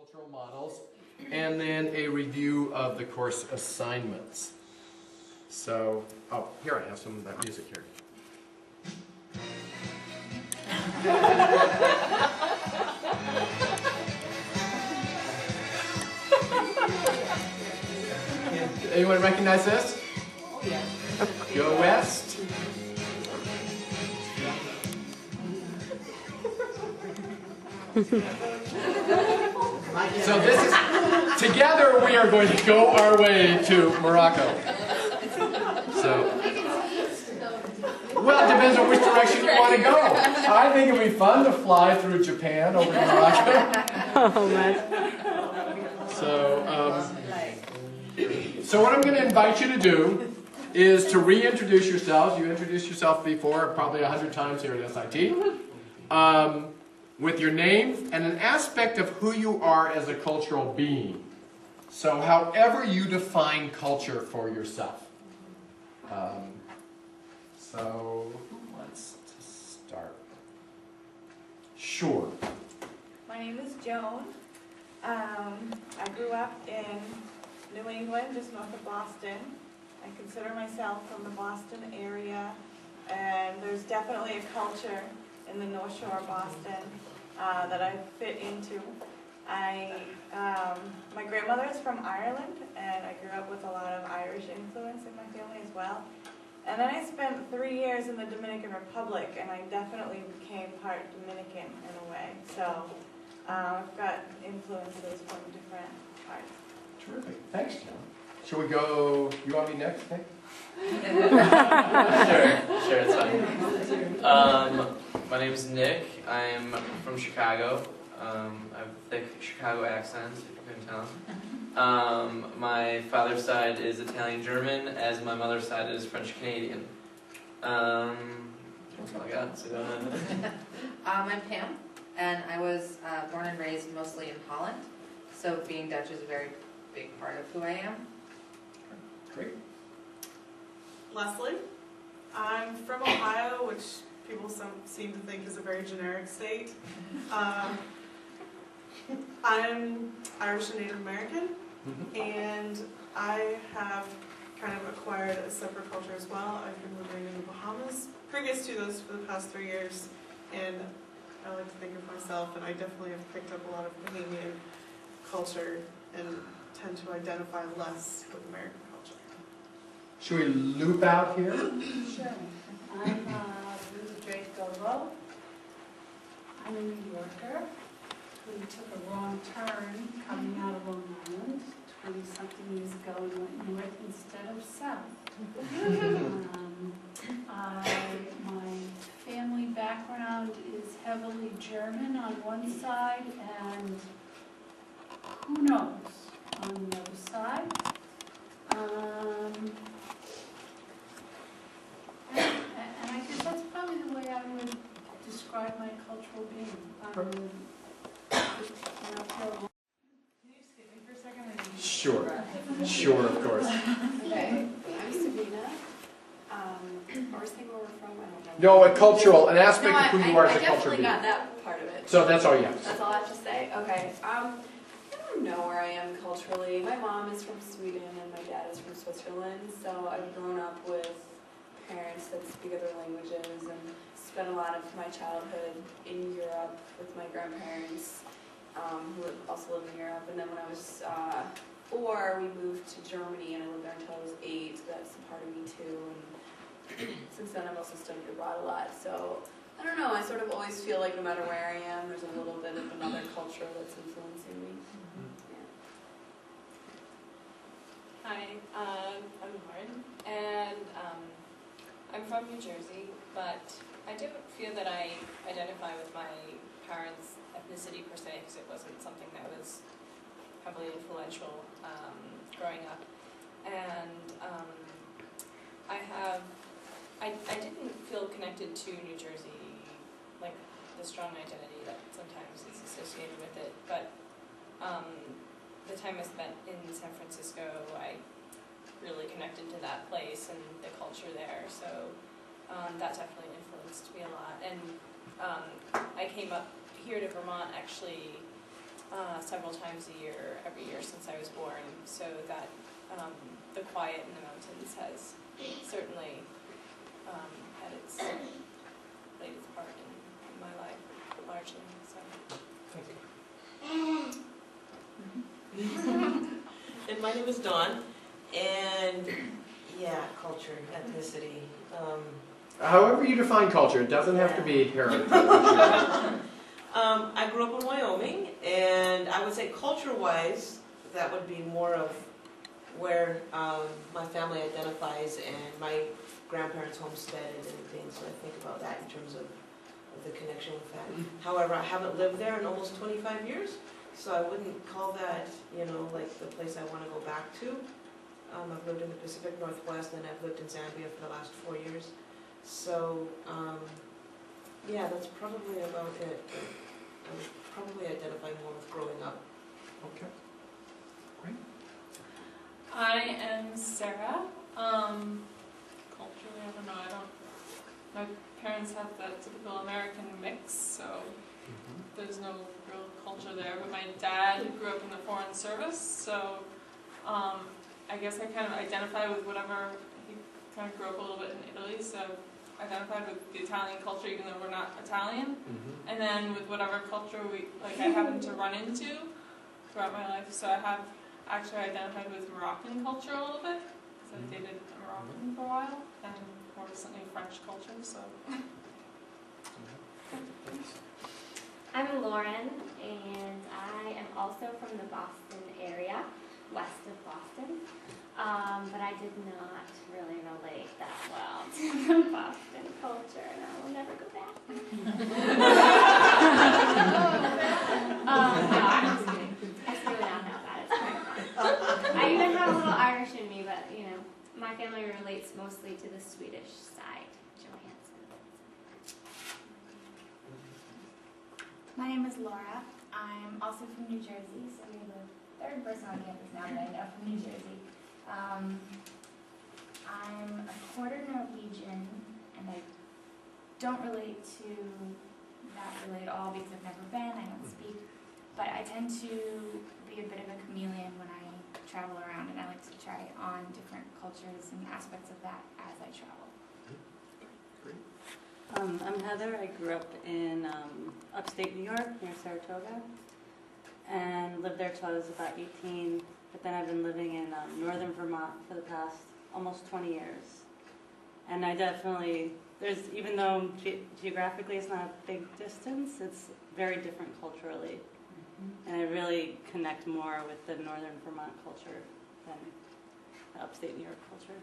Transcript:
cultural models, and then a review of the course assignments. So, oh, here I have some of that music here. Anyone recognize this? Oh, yeah. Go West. So this is, together we are going to go our way to Morocco. So, well, it depends on which direction you want to go. I think it would be fun to fly through Japan over to Morocco. Oh, man. So what I'm going to invite you to do is to reintroduce yourselves. You introduced yourself before, probably 100 times here at SIT, with your name and an aspect of who you are as a cultural being. So however you define culture for yourself. So let's start. Sure. My name is Joan. I grew up in New England, just north of Boston. I consider myself from the Boston area, and there's definitely a culture in the North Shore of Boston that I fit into. My grandmother is from Ireland, and I grew up with a lot of Irish influence in my family as well. And then I spent 3 years in the Dominican Republic, and I definitely became part Dominican in a way. So I've got influences from different parts. Terrific. Thanks, John. Shall we go? You want me next, Nick? Sure, it's fine. My name is Nick. I'm from Chicago. I have a thick Chicago accent, if you couldn't tell. My father's side is Italian-German, as my mother's side is French-Canadian. That's all I got, so go ahead. I'm Pam, and I was born and raised mostly in Holland, so being Dutch is a very big part of who I am. Great. Leslie. I'm from Ohio, which people seem to think is a very generic state. I'm Irish and Native American, and I have kind of acquired a separate culture as well. I've been living in the Bahamas previous to those for the past 3 years, and I like to think of myself, and I definitely have picked up a lot of Bahamian culture and tend to identify less with American culture. Should we loop out here? Sure. I'm Ruth Drake Gobo. I'm a New Yorker who took a wrong turn coming out of Long Island 20-something years ago and went north instead of south. My family background is heavily German on one side and who knows on the other side. And I guess that's probably the way I would describe my cultural being. Can you just skip me for a second? Sure. Sure, of course. Okay, I'm Sabina. Or was thinking where we're from, I don't No, know. a cultural, an aspect No, of who you are as a I culture definitely being. got that part of it. So that's all you have to say. That's all I have to say? Okay. I don't know where I am culturally. My mom is from Sweden and my dad is from Switzerland, so I've grown up with parents that speak other languages and spent a lot of my childhood in Europe with my grandparents who also live in Europe. And then when I was 4, we moved to Germany and I lived there until I was 8, so that's a part of me too. And since then I've also studied abroad a lot, so I don't know, I sort of always feel like no matter where I am, there's a little bit of another culture that's influencing me. Yeah. Hi, I'm Lauren, and I'm from New Jersey, but I don't feel that I identify with my parents' ethnicity per se, because it wasn't something that was heavily influential growing up. And I didn't feel connected to New Jersey, like the strong identity that sometimes is associated with it, but the time I spent in San Francisco, I really connected to that place and the culture there, so that definitely influenced me a lot. And I came up here to Vermont actually several times a year, every year since I was born, so that the quiet in the mountains has certainly had its played its part in my life largely. So. And my name is Dawn, and yeah, culture, ethnicity. However you define culture, it doesn't have to be heritage. I grew up in Wyoming, and I would say culture-wise, that would be more of where my family identifies, and my grandparents homesteaded and things, so I think about that in terms of the connection with that. However, I haven't lived there in almost 25 years, so I wouldn't call that, you know, like the place I want to go back to. I've lived in the Pacific Northwest, and I've lived in Zambia for the last 4 years. So, yeah, that's probably about it. I would probably identify more with growing up. Okay. Great. I am Sarah. Culturally, I don't know. My parents have that typical American mix, so there's no real culture there. But my dad grew up in the Foreign Service, so I guess I kind of identify with whatever. He kind of grew up a little bit in Italy, so I identified with the Italian culture, even though we're not Italian. And then with whatever culture I happen to run into throughout my life. So I have actually identified with Moroccan culture a little bit, because I dated a Moroccan for a while, and more recently French culture, so. I'm Lauren, and I am also from the Boston area, west of Boston, but I did not really relate that well to the Boston culture, and I will never go back. No, I'm just kidding. It's really not that bad. It's quite fun. I even have a little Irish in me, but, you know, my family relates mostly to the Swedish side. Johansson. My name is Laura. I'm also from New Jersey, so we're the third person on campus now that I know from New Jersey. I'm a quarter Norwegian, and I don't relate to that really at all because I've never been, I don't speak, but I tend to be a bit of a chameleon when I travel around, and I like to try on different cultures and aspects of that as I travel. I'm Heather. I grew up in upstate New York near Saratoga and lived there till I was about 18, but then I've been living in northern Vermont for the past almost 20 years. And I definitely, even though geographically it's not a big distance, it's very different culturally. And I really connect more with the northern Vermont culture than the upstate New York culture.